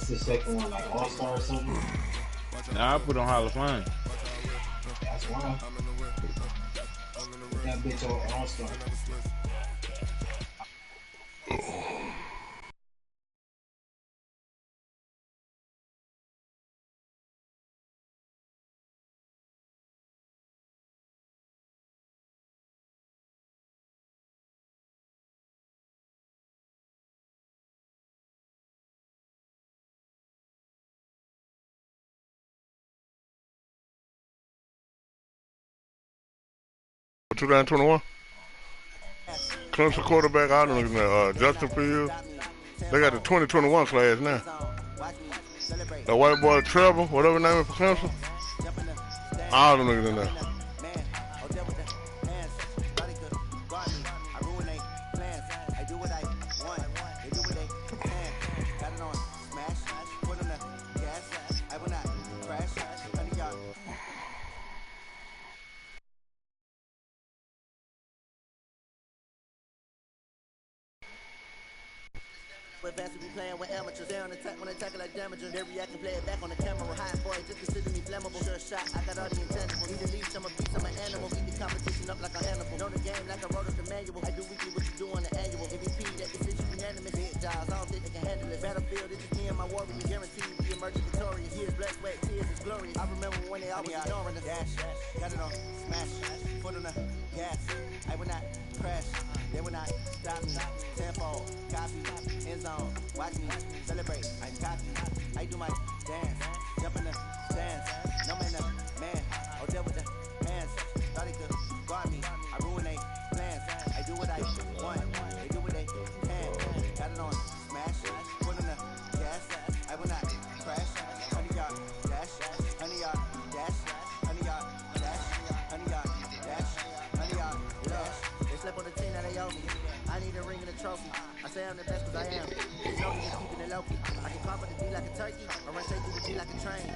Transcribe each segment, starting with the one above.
What's the second one, like All-Star or something? Nah, I put on Hall of Fame. That's why. Put that bitch on All-Star. For 2021? Clemson quarterback, I don't know, Justin Fields. They got the 2021 class now. The white boy Trevor, whatever name is for Clemson. All them niggas in there. Advanced be playing with amateurs. They on attack when they tackle like damagers. They react and play it back on the camera. High boy, just consider me flammable. Sure shot, I got all the intangibles. Need to leave some beats, I'm an animal. Beat the competition up like a animal. Know the game like I wrote up the manual. I do weekly what you do on the annual. MVP, that decision unanimous. Big jobs, I don't think they can handle it. Battlefield, it's just me and my warrior. Guaranteed to be emerging victorious. Years blessed, sweat, tears is glorious. I remember when they always ignoring us. Dash, got it on, smash, foot on the gas. I will not crash. They will not stop me. Tempo, copy, end zone. Watch me celebrate. I'm cocky. I do my dance. Jump in the stands. No man, man. I'll deal with the hands. Thought they could guard me. I ruin they plans. I do what I want. They do what they can. Got it on smash. Put in the gas. I will not crash. 100 yard dash. 100 yard dash. 100 yard dash. 100 yard dash. 100 yard dash. They slept on the team that they owe me. I need a ring and a trophy. I say I'm the best because I am. There's no need keeping it low-key. I can pop with the D like a turkey, or run straight through the D like a train.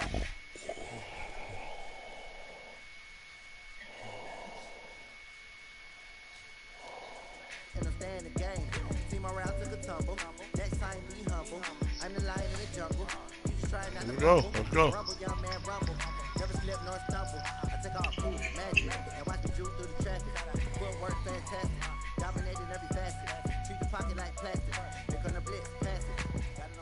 And I'm staying the game. Team around took a tumble. Next time be humble. I'm the lion in the jungle. You just try not to rumble. Let's go. Rumble, young man, rumble. Never slip nor stumble. I take off cool, magic. And watch me juke through the traffic. Footwork fantastic. Dominating every facet. Treat the pocket like plastic. They're gonna blitz, pass it. Got it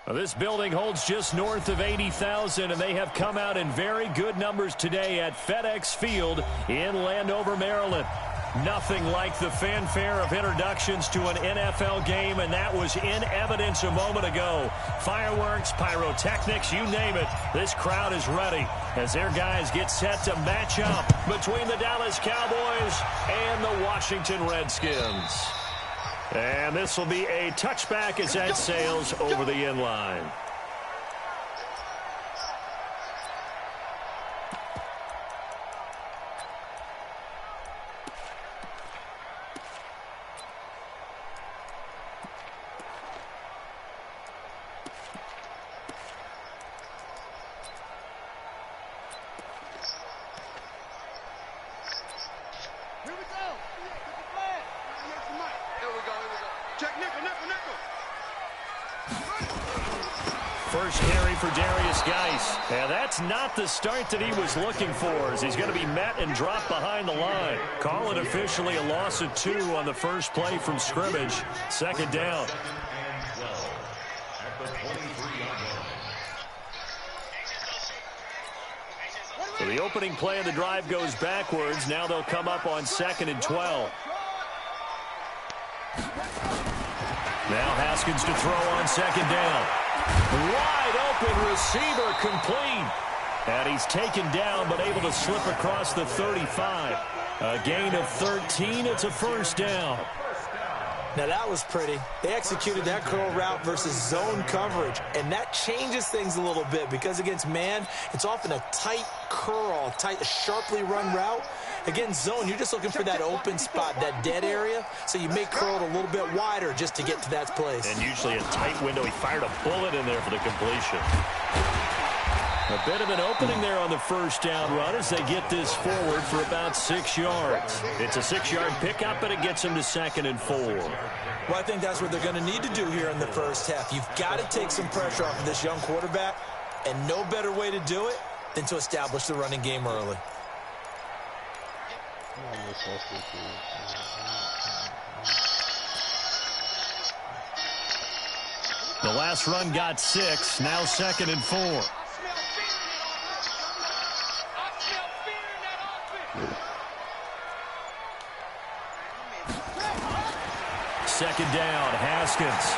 on. This building holds just north of 80,000, and they have come out in very good numbers today at FedEx Field in Landover, Maryland. Nothing like the fanfare of introductions to an NFL game, and that was in evidence a moment ago. Fireworks, pyrotechnics, you name it. This crowd is ready as their guys get set to match up between the Dallas Cowboys and the Washington Redskins. And this will be a touchback as that sails over the end line. First carry for Darius Geis. And that's not the start that he was looking for, as he's going to be met and dropped behind the line. Call it officially a loss of 2 on the first play from scrimmage. Second down. So the opening play of the drive goes backwards. Now they'll come up on 2nd and 12. Now Haskins to throw on 2nd down. Wide open receiver, complete. And he's taken down but able to slip across the 35. A gain of 13. It's a first down. Now that was pretty. They executed that curl route versus zone coverage, and that changes things a little bit because against man, it's often a tight curl, tight, sharply run route. Against zone, you're just looking for that open spot, that dead area, so you may curl it a little bit wider just to get to that place. And usually a tight window. He fired a bullet in there for the completion. A bit of an opening there on the first down run as they get this forward for about 6 yards. It's a 6-yard pickup, and it gets them to 2nd and 4. Well, I think that's what they're going to need to do here in the first half. You've got to take some pressure off of this young quarterback, and no better way to do it than to establish the running game early. The last run got 6, now 2nd and 4. Second down, Haskins.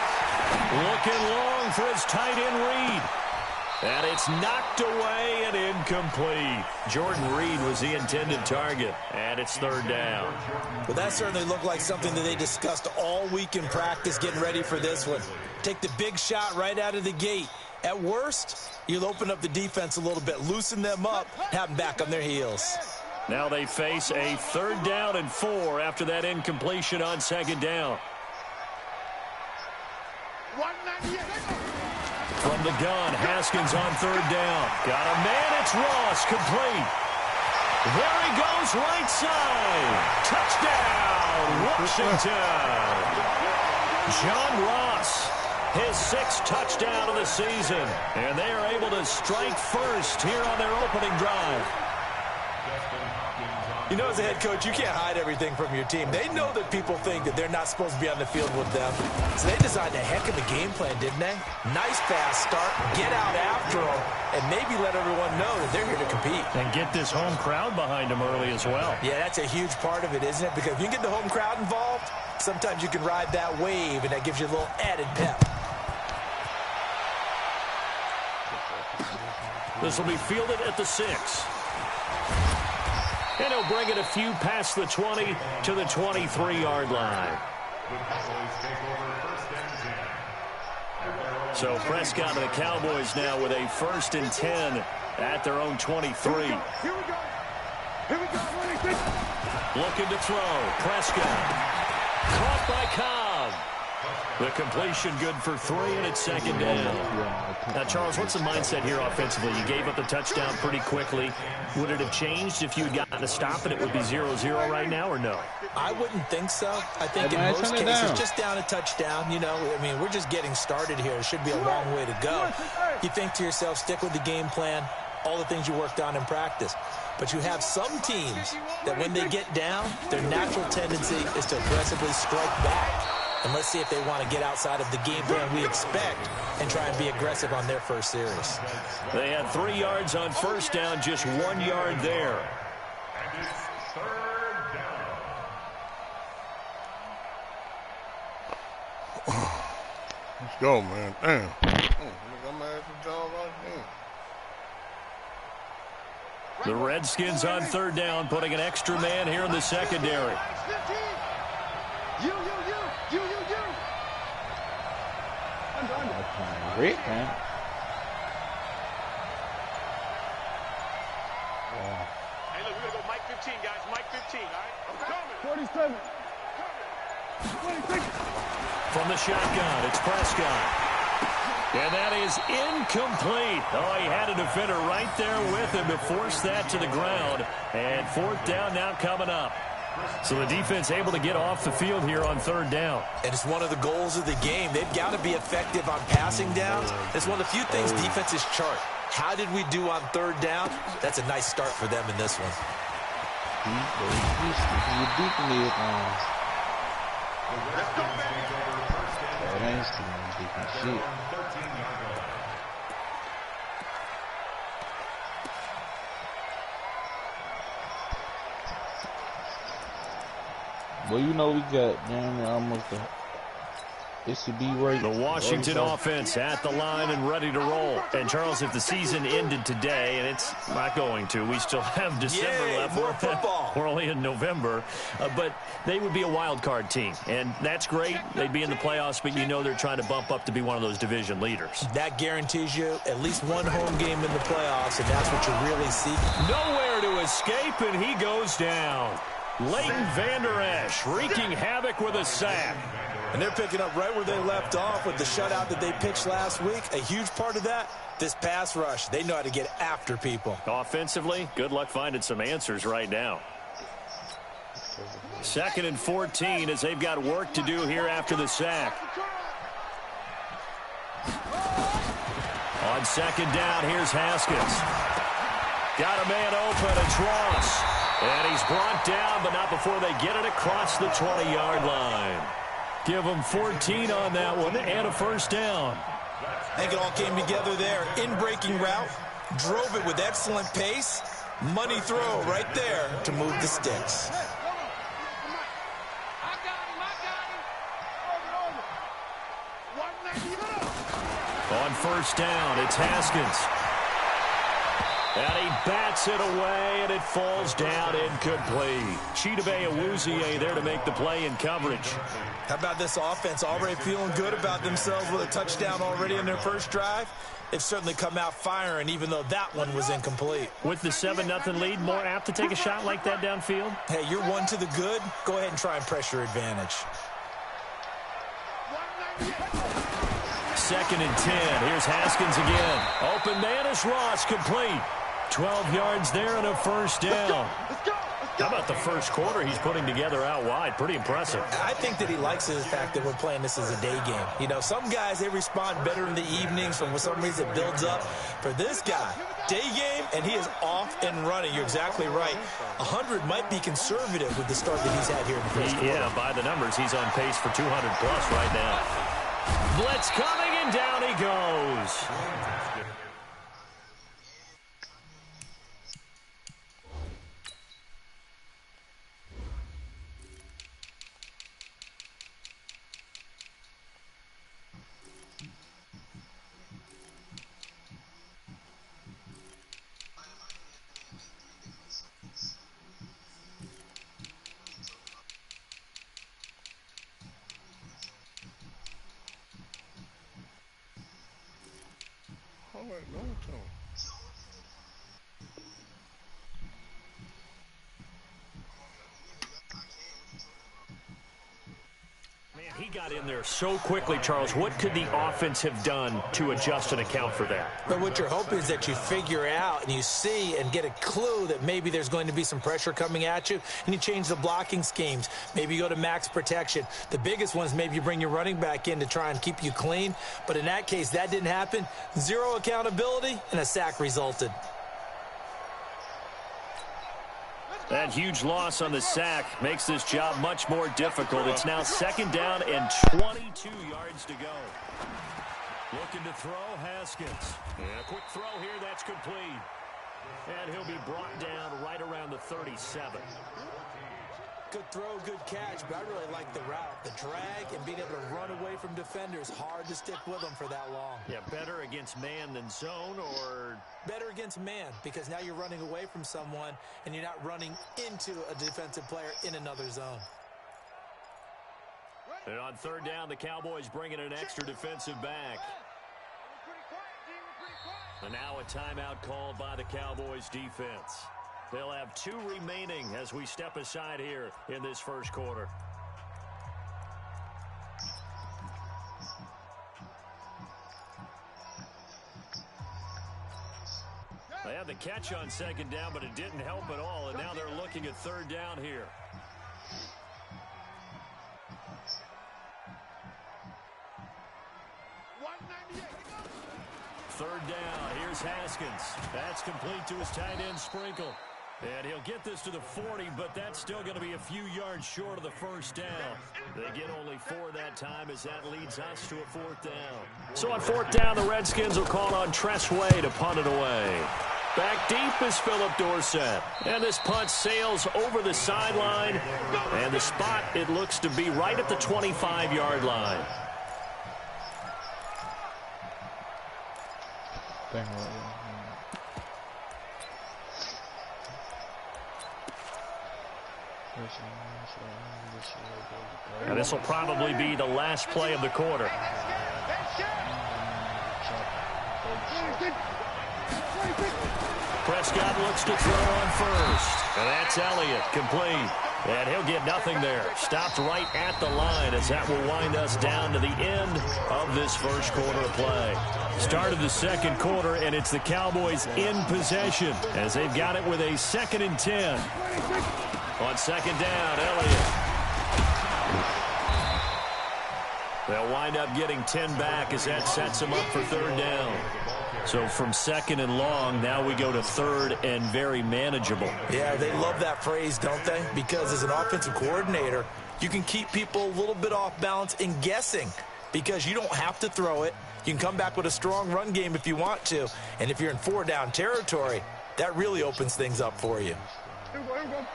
Looking long for his tight end Reed. And it's knocked away and incomplete. Jordan Reed was the intended target, and it's 3rd down. Well, that certainly looked like something that they discussed all week in practice getting ready for this one. Take the big shot right out of the gate. At worst, you'll open up the defense a little bit, loosen them up, have them back on their heels. Now they face a 3rd down and 4 after that incompletion on 2nd down. From the gun, Haskins on 3rd down. Got a man, it's Ross, complete. There he goes, right side. Touchdown, Washington. John Ross, his 6th touchdown of the season. And they are able to strike first here on their opening drive. You know, as a head coach, you can't hide everything from your team. They know that people think that they're not supposed to be on the field with them. So they designed a heck of a game plan, didn't they? Nice fast start, get out after them, and maybe let everyone know that they're here to compete. And get this home crowd behind them early as well. Yeah, that's a huge part of it, isn't it? Because if you can get the home crowd involved, sometimes you can ride that wave, and that gives you a little added pep. This will be fielded at the 6. And he'll bring it a few past the 20 to the 23-yard line. So Prescott and the Cowboys now with a 1st and 10 at their own 23. Here we go. Looking to throw. Prescott. Caught by Cobb. The completion good for 3, and it's 2nd down. Now, Charles, what's the mindset here offensively? You gave up the touchdown pretty quickly. Would it have changed if you had gotten a stop and it would be 0-0 right now, or no? I wouldn't think so. I think in most cases, just down a touchdown, you know, I mean, we're just getting started here. It should be a long way to go. You think to yourself, stick with the game plan, all the things you worked on in practice. But you have some teams that when they get down, their natural tendency is to aggressively strike back. And let's see if they want to get outside of the game plan we expect and try and be aggressive on their first series. They had 3 yards on 1st down, just 1 yard there. Let's go, man. Damn. The Redskins on 3rd down, putting an extra man here in the secondary. You. Great, man. Hey, look, we're going to go Mike 15, guys. Mike 15, all right? I'm coming. 47. 26. From the shotgun, it's Prescott. And that is incomplete. Oh, he had a defender right there with him to force that to the ground. And 4th down now coming up. So the defense able to get off the field here on 3rd down. And it's one of the goals of the game. They've got to be effective on passing downs. It's one of the few things defenses chart. How did we do on 3rd down? That's a nice start for them in this one. Well, you know we got damn almost a SCB rate. The Washington offense at the line and ready to roll. And Charles, if the season ended today, and it's not going to, we still have December left. More football. We're only in November, but they would be a wild card team, and that's great. They'd be in the playoffs, but you know they're trying to bump up to be one of those division leaders. That guarantees you at least one home game in the playoffs, and that's what you really seek. Nowhere to escape, and he goes down. Leighton Vander Esch wreaking havoc with a sack. And they're picking up right where they left off with the shutout that they pitched last week. A huge part of that, this pass rush. They know how to get after people. Offensively, good luck finding some answers right now. 2nd and 14 as they've got work to do here after the sack. On 2nd down, here's Haskins. Got a man open, it's Ross. And he's brought down, but not before they get it across the 20-yard line. Give them 14 on that one and a first down. I think it all came together there. In-breaking route, drove it with excellent pace. Money throw right there to move the sticks. On 1st down, it's Haskins. And he bats it away, and it falls down incomplete. Chidobe Awuzie there to make the play in coverage. How about this offense already feeling good about themselves with a touchdown already in their first drive? They've certainly come out firing, even though that one was incomplete. With the 7-0 lead, more apt to take a shot like that downfield? Hey, you're one to the good. Go ahead and try and press your advantage. 2nd and 10. Here's Haskins again. Open man is Ross, complete. 12 yards there and a first down. How about the first quarter he's putting together out wide? Pretty impressive. I think that he likes the fact that we're playing this as a day game. You know, some guys, they respond better in the evenings. For some reason, it builds up. For this guy, day game, and he is off and running. You're exactly right. 100 might be conservative with the start that he's had here in the first quarter. Yeah, by the numbers, he's on pace for 200-plus right now. Blitz coming, and down he goes. Man, he got in there so quickly, Charles. What could the offense have done to adjust and account for that? But what you're hoping is that you figure out and you see and get a clue that maybe there's going to be some pressure coming at you, and you change the blocking schemes. Maybe you go to max protection. The biggest one is maybe you bring your running back in to try and keep you clean. But in that case, that didn't happen. Zero accountability, and a sack resulted. That huge loss on the sack makes this job much more difficult. It's now 2nd down and 22 yards to go. Looking to throw, Haskins. And a quick throw here, that's complete. And he'll be brought down right around the 37. Good throw, good catch, but I really like the route. The drag and being able to run away from defenders. Hard to stick with them for that long. Yeah, better against man than zone, or? Better against man, because now you're running away from someone and you're not running into a defensive player in another zone. And on 3rd down, the Cowboys bringing an extra defensive back. And now a timeout called by the Cowboys defense. They'll have 2 remaining as we step aside here in this first quarter. They had the catch on 2nd down, but it didn't help at all, and now they're looking at 3rd down here. Third down, here's Haskins. That's complete to his tight end, Sprinkle. And he'll get this to the 40, but that's still going to be a few yards short of the first down. They get only 4 that time as that leads us to a 4th down. So on 4th down, the Redskins will call on Tressway to punt it away. Back deep is Philip Dorsett. And this punt sails over the sideline. And the spot, it looks to be right at the 25-yard line. And this will probably be the last play of the quarter. Prescott looks to throw on first. And that's Elliott, complete. And he'll get nothing there. Stopped right at the line as that will wind us down to the end of this first quarter of play. Start of the second quarter, and it's the Cowboys in possession as they've got it with a 2nd and 10. On second down, Elliott. They'll wind up getting 10 back as that sets them up for 3rd down. So from 2nd and long, now we go to 3rd and very manageable. Yeah, they love that phrase, don't they? Because as an offensive coordinator, you can keep people a little bit off balance and guessing because you don't have to throw it. You can come back with a strong run game if you want to. And if you're in 4-down territory, that really opens things up for you. Here we go.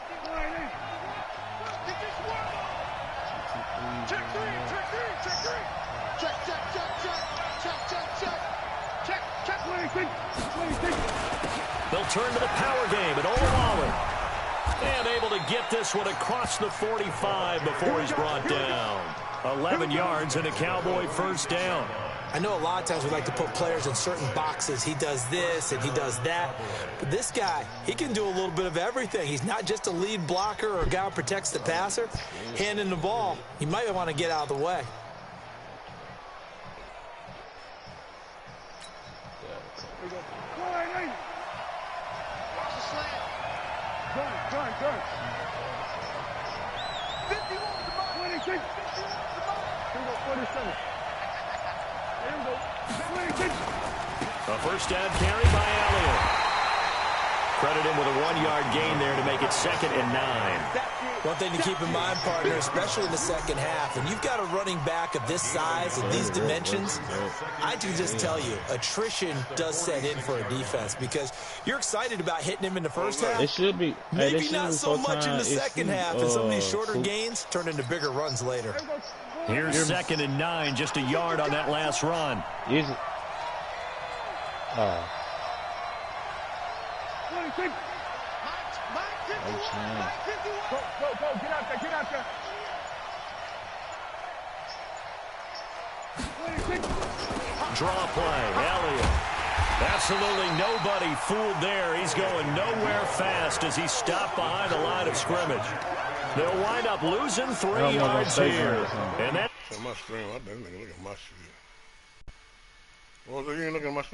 Check 3. They'll turn to the power game at Olawale. And able to get this one across the 45 before he's brought down. 11 yards and a Cowboy 1st down. I know a lot of times we like to put players in certain boxes. He does this and he does that. But this guy, he can do a little bit of everything. He's not just a lead blocker or a guy who protects the passer. Handing the ball, he might want to get out of the way. Gun. 51 to the ball. 26. 47. Here we go. 26. A 1st down carry by Elliott. Credit him with a 1-yard gain there to make it 2nd and 9. One thing to keep in mind, partner, especially in the second half, when you've got a running back of this size and these dimensions, I can just tell you, attrition does set in for a defense because you're excited about hitting him in the first half. It should be. Maybe not so much in the second half, and some of these shorter gains turn into bigger runs later. Here's 2nd and 9, just a yard on that last run. Is it? 26. Go. Get out there. 26. Draw play, Elliott. Absolutely nobody fooled there. He's going nowhere fast as he stopped behind the line of scrimmage. They'll wind up losing 3 yards here. And that. My stream, I didn't look at my shit. What was it? You ain't looking at my stream?